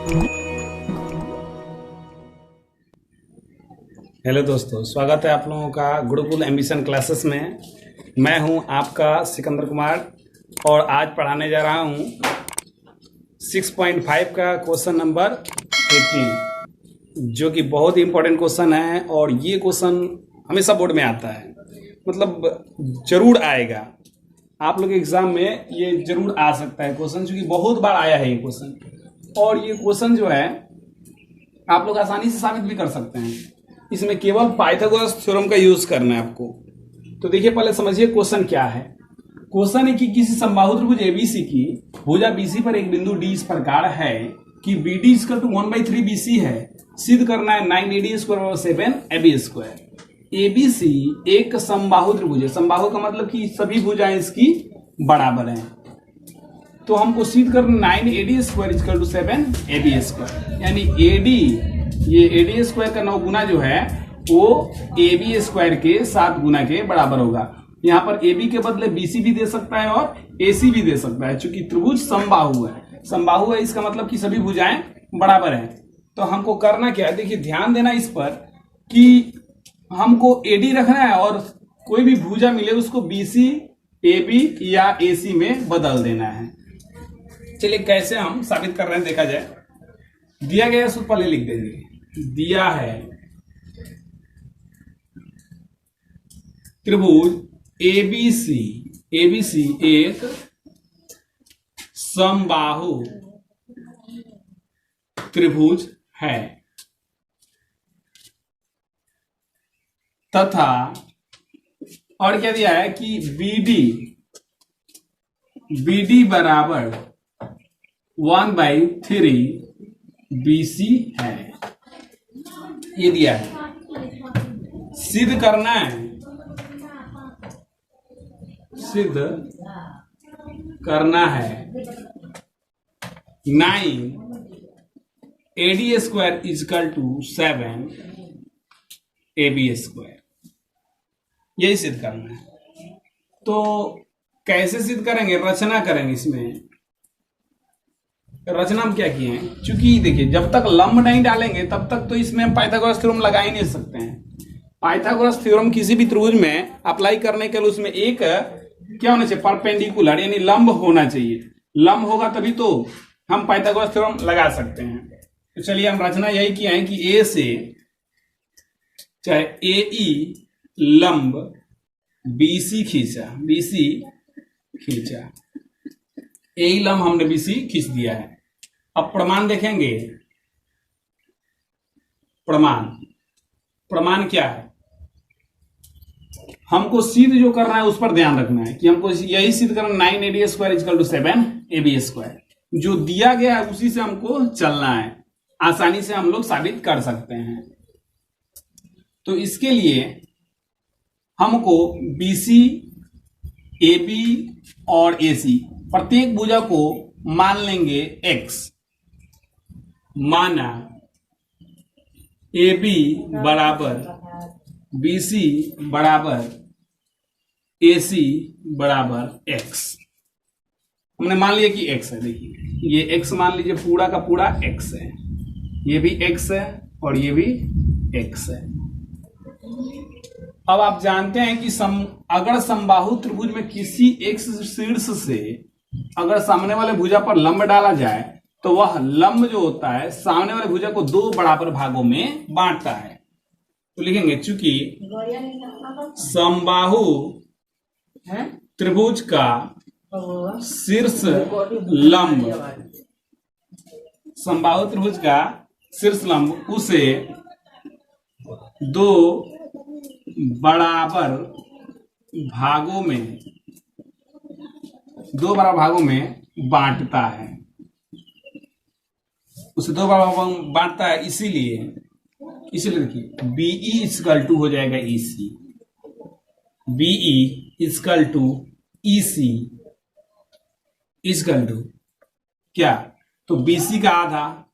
Hello दोस्तों, स्वागत है आप लोगों का गुरुकुल एम्बिशन क्लासेस में। मैं हूं आपका सिकंदर कुमार और आज पढ़ाने जा रहा हूं 6.5 का क्वेश्चन नंबर 18, जो कि बहुत ही इंपॉर्टेंट क्वेश्चन है। और ये क्वेश्चन हमेशा बोर्ड में आता है, मतलब जरूर आएगा आप लोग के एग्जाम में, ये जरूर आ सकता है क्वेश्चन, क्योंकि बहुत बार आया है ये क्वेश्चन। और ये क्वेश्चन जो है आप लोग आसानी से साबित भी कर सकते हैं। इसमें केवल पाइथागोरस थ्योरम का यूज करना है आपको। तो देखिए, पहले समझिए क्वेश्चन क्या है। क्वेश्चन है कि किसी समबाहु त्रिभुज एबीसी की भुजा बीसी पर एक बिंदु डी इस प्रकार है कि बीडी इक्वल टू 1/3 बीसी है। सिद्ध करना है 9AD square 7 AB square. ABC एक समबाहु त्रिभुज है। समबाहु का मतलब कि सभी भुजाएं इसकी बराबर हैं। तो हमको सिद्ध करना 9AD square equal to 7 AB square, यानी AD, ये AD स्क्वायर का 9 गुना जो है वो AB स्क्वायर के 7 गुना के बराबर होगा। यहाँ पर AB के बदले BC भी दे सकता है और AC भी दे सकता है, चूंकि त्रिभुज समबाहु है। समबाहु है इसका मतलब कि सभी भुजाएं बराबर हैं। तो हमको करना क्या है, देखिए ध्यान देना इस पर कि हमको AD रखना है और कोई भी भुजा मिले उसको BC, AB या AC में बदल देना है। चलिए कैसे हम साबित कर रहे हैं देखा जाए। दिया गया सूत्र पहले लिख देंगे। दिया है त्रिभुज एबीसी एक समबाहु त्रिभुज है तथा, और क्या दिया है कि बीडी बराबर 1/3 BC है, ये दिया है। सिद्ध करना है, सिद्ध करना है 9AD square equal to 7 AB square, यही सिद्ध करना है। तो कैसे सिद्ध करेंगे, रचना करेंगे। इसमें रचना हम क्या किए हैं, चूंकि देखिए जब तक लंब नहीं डालेंगे तब तक तो इसमें हम पाइथागोरस थ्योरम लगा ही नहीं सकते हैं। पाइथागोरस थ्योरम किसी भी त्रिभुज में अप्लाई करने के लिए उसमें एक क्या होना चाहिए, परपेंडिकुलर, यानी लंब होना चाहिए। लंब होगा तभी तो हम पाइथागोरस थ्योरम लगा सकते हैं। तो चलिए हम रचना यही किया है कि ए से चाहे AE लंब BC खींचा, AE लंब हमने BC खींच दिया है। अब प्रमाण देखेंगे। प्रमाण क्या है, हमको सिद्ध जो करना है उस पर ध्यान रखना है कि हमको यही सिद्ध करना 9AD square equal to 7 AB square. जो दिया गया है उसी से हमको चलना है, आसानी से हम लोग साबित कर सकते हैं। तो इसके लिए हमको BC, AB और AC प्रत्येक भुजा को मान लेंगे X। माना AB बराबर BC बराबर AC बराबर X। हमने मान लिया कि X है। देखिए ये X मान लीजिए, पूरा का पूरा X है, ये भी X है और ये भी X है। अब आप जानते हैं कि अगर समबाहु त्रिभुज में किसी एक शीर्ष से अगर सामने वाले भुजा पर लंब डाला जाए तो वह लंब जो होता है सामने वाले भुजा को 2 बराबर भागों में बांटता है। तो लिखेंगे चूंकि समबाहु त्रिभुज का शीर्ष लंब, समबाहु त्रिभुज का शीर्ष लंब उसे 2 बराबर भागों में बांटता है। उसे 2 बराबर बांटता है, इसीलिए देखिए BE इक्वल टू हो जाएगा EC, BE equal to EC equal to क्या, तो BC का आधा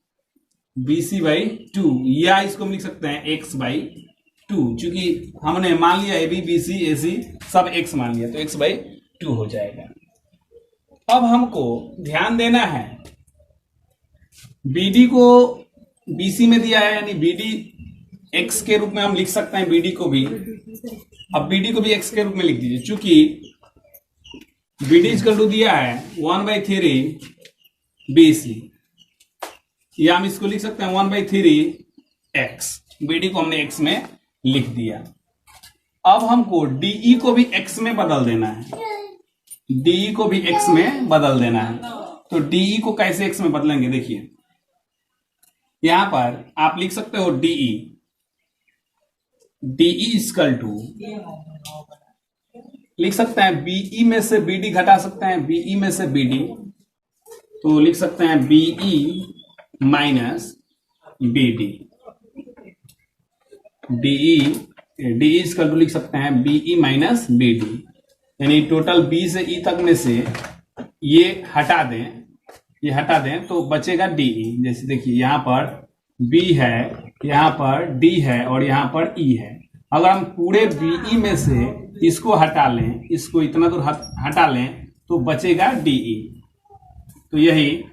BC/2, या इसको हम लिख सकते हैं X/2, चूंकि हमने मान लिया AB BC AC सब X मान लिया, तो X/2 हो जाएगा। अब हमको ध्यान देना है BD को BC में दिया है, यानी BD x के रूप में हम लिख सकते हैं BD को भी। अब BD को भी x के रूप में लिख दीजिए, चूंकि BD इक्वल टू दिया है 1/3 BC, या हम इसको लिख सकते हैं 1/3 x। BD को हमने x में लिख दिया। अब हमको DE को भी x में बदल देना है, DE को भी x में बदल देना है। तो DE को कैसे x में बदलेंगे, देखिए यहां पर आप लिख सकते हो DE इक्वल टू, लिख सकते हैं BE में से BD घटा सकते हैं, BE में से BD, तो लिख सकते हैं BE minus BD। DE equal to लिख सकते हैं BE माइनस BD, यानी टोटल B से E तक में से ये हटा दें तो बचेगा DE। जैसे देखिए यहाँ पर B है, यहाँ पर D है और यहाँ पर E है। अगर हम पूरे BE में से इसको हटा लें, इसको इतना दूर हटा लें तो बचेगा DE। तो यही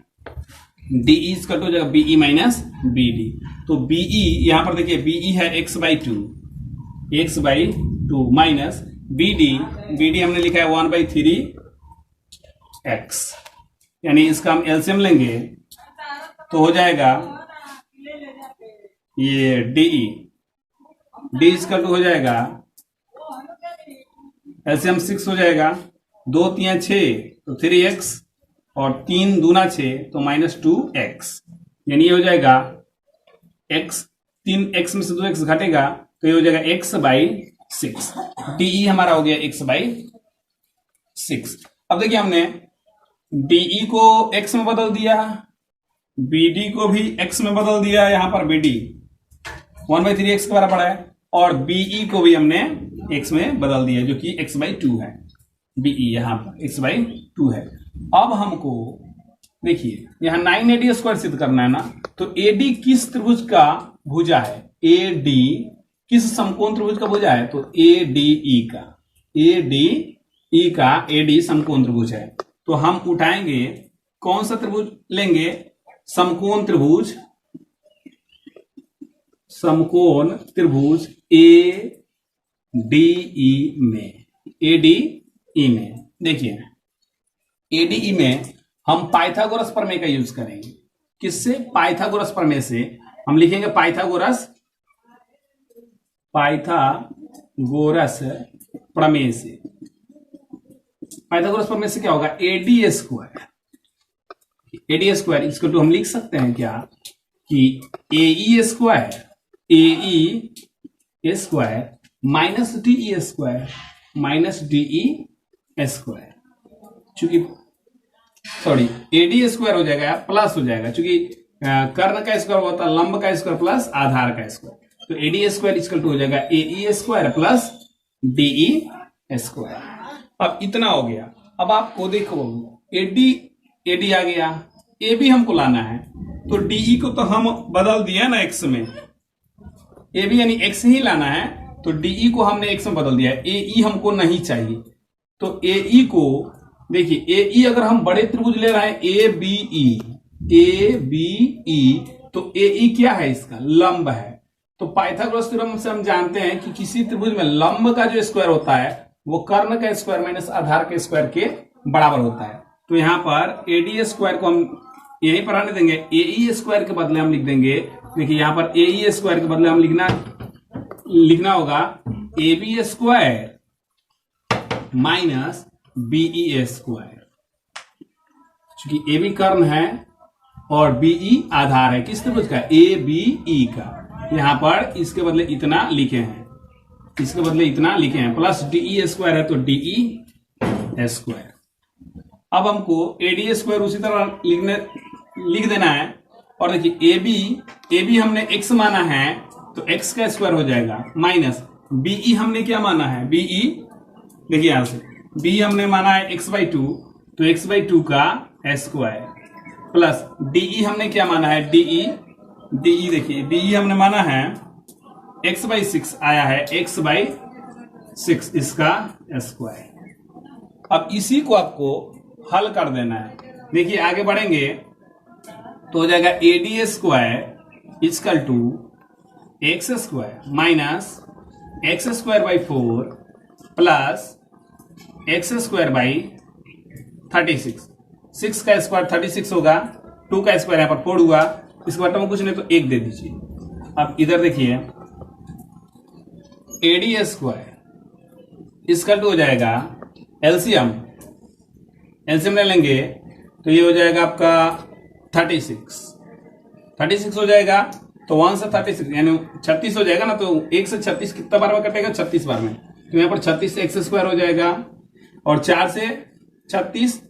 DE इक्वल टू हो जाएगा BE माइनस BD। तो BE यहाँ पर देखिए BE है x/2 माइनस BD हमने लिखा है 1/3 x, यानी इसका हम एलसीएम लेंगे तो हो जाएगा ये D इक्वल टू हो जाएगा, एलसीएम 6 हो जाएगा, 2 3 6 तो 3x और 3 दूना 6 तो -2x, यानी ये हो जाएगा x, 3x में से 2x घटेगा तो ये हो जाएगा x/6। DE हमारा हो गया x/6। अब देखिए हमने DE को x में बदल दिया, BD को भी x में बदल दिया, यहां पर BD 1/3x के बराबर है, और BE को भी हमने x में बदल दिया जो कि x/2 है। BE यहां पर x/2 है। अब हमको देखिए यहां 9AD² सिद्ध करना है ना, तो AD किस त्रिभुज का भुजा है, AD किस समकोण त्रिभुज का भुजा है, तो ADE का AD समकोण त्रिभुज है। तो हम उठाएंगे कौन सा त्रिभुज लेंगे, समकोण त्रिभुज ADE में देखिए ADE में हम पाइथागोरस प्रमेय का यूज करेंगे। किससे, पाइथागोरस प्रमेय से। हम लिखेंगे पाइथागोरस प्रमेय से। पाइथागोरस प्रमेय से क्या होगा, AD स्क्वायर इसको तो हम लिख सकते हैं क्या कि AE square minus DE square, चूंकि सॉरी AD स्क्वायर हो जाएगा प्लस हो जाएगा, चूंकि कर्ण का स्क्वायर होता है लंब का स्क्वायर प्लस आधार का स्क्वायर, तो AD स्क्वायर इक्वल टू हो जाएगा AE square plus DE square. अब इतना हो गया। अब आपको देखो AD आ गया, AB हमको लाना है, तो DE को तो हम बदल दिया ना x में, AB यानी x ही लाना है, तो DE को हमने x में बदल दिया है, AE हमको नहीं चाहिए। तो AE को देखिए, AE अगर हम बड़े त्रिभुज ले रहे हैं ABE, तो AE क्या है, इसका लंब है। तो पाइथागोरस थ्योरम से हम जानते हैं कि किसी त्रिभुज में लंब का जो स्क्वायर होता है वो कर्ण का स्क्वायर माइनस आधार के स्क्वायर के बराबर होता है। तो यहां पर AD स्क्वायर को हम यहीं पर आने देंगे, AE स्क्वायर के बदले हम लिख देंगे, देखिए यहां पर AE स्क्वायर के बदले हम लिखना होगा AB square minus BE square, क्योंकि AB कर्ण है और BE आधार है किस त्रिभुज का, ABE का। यहां पर इसके बदले इतना लिखे हैं, प्लस DE स्क्वायर है तो DE स्क्वायर। अब हमको AD स्क्वायर उसी तरह लिख देना है, और देखिए AB हमने x माना है तो x का स्क्वायर हो जाएगा, माइनस BE हमने क्या माना है, BE देखिए यहां से B हमने माना है x/2 तो x/2 का स्क्वायर, प्लस DE हमने क्या माना है, DE देखिए DE हमने माना है x/6 आया है x/6 इसका स्क्वायर। अब इसी को आपको हल कर देना है। देखिए आगे बढ़ेंगे तो हो जाएगा AD square equal to X square minus X square by 4 plus X square by 36। 6 का स्क्वायर 36 होगा, 2 का स्क्वायर यहां पर 4 हुआ, इसके बटन में कुछ नहीं तो 1 दे दीजिए। अब इधर देखिए AD स्क्वायर इजकल टू हो जाएगा एलसीएम ले लेंगे तो ये हो जाएगा आपका 36 हो जाएगा, तो 1 से 36 यानी 36 हो जाएगा ना, तो 1 से 36 कितना बार में कटेगा? 36 बार में। तो यहाँ पर 36 से एक्स स्क्वायर हो जाएगा और 4 से 36,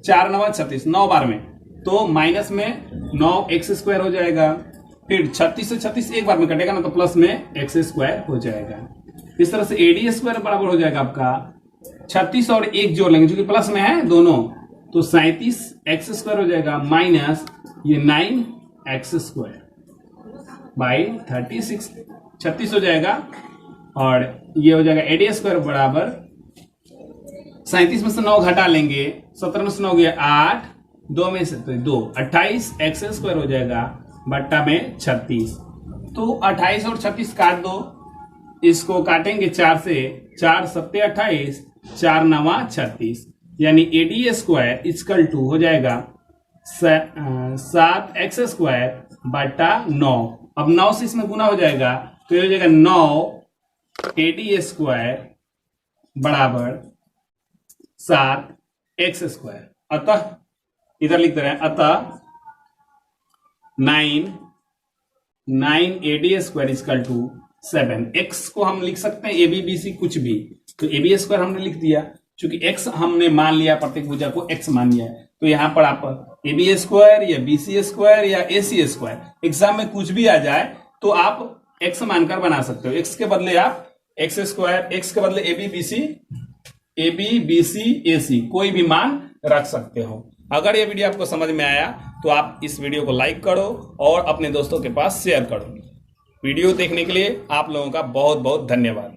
4 9 36, 9 बार में, तो माइनस में 9 एक्स स्क्वायर हो जाएगा। फिर 36 से 36 एक बार में कटेगा ना, तो प्लस में एक्स स्क्वायर हो जाएगा। इस तरह से AD स्क्वायर बराबर हो जाएगा आपका 36 और 1 जोड़ लेंगे, जो कि प्लस में है दोनों, तो 37 एक्स स्क्वायर हो जाएगा माइनस ये 9 एक्स स्क्वायर बाई 36, 36 हो जाएगा और ये हो जाएगा AD स्क्वायर बराबर 37 में से 9 घटा लेंगे, 17 में से 9 गया 8, 2 में से तो 2, 28 एक्स स्क्वायर हो जाएगा बट्टा में 36। तो 28 और 36 काट दो, इसको काटेंगे 4 से, 4 7 28, 4 9 36, यानी AD स्क्वायर इजकल टू हो जाएगा 7 एक्स स्क्वायर बटा 9। अब 9 से इसमें गुना हो जाएगा, तो ये हो जाएगा 9 AD स्क्वायर बराबर 7 एक्स स्क्वायर। अतः इधर लिखते रहे, अतः 9 AD square equal to 7। X को हम लिख सकते हैं AB BC कुछ भी, तो AB स्क्वायर हमने लिख दिया, क्योंकि x हमने मान लिया, प्रत्येक भुजा को x मान लिया है। तो यहां पर आप AB स्क्वायर या BC स्क्वायर या AC स्क्वायर एग्जाम में कुछ भी आ जाए तो आप x मानकर बना सकते हो। x के बदले आप x स्क्वायर, x के बदले AB BC AC कोई भी मान रख सकते हो। अगर ये वीडियो आपको समझ में आया तो आप इस वीडियो को लाइक करो और अपने दोस्तों के पास शेयर करो। वीडियो देखने के लिए आप लोगों का बहुत बहुत धन्यवाद।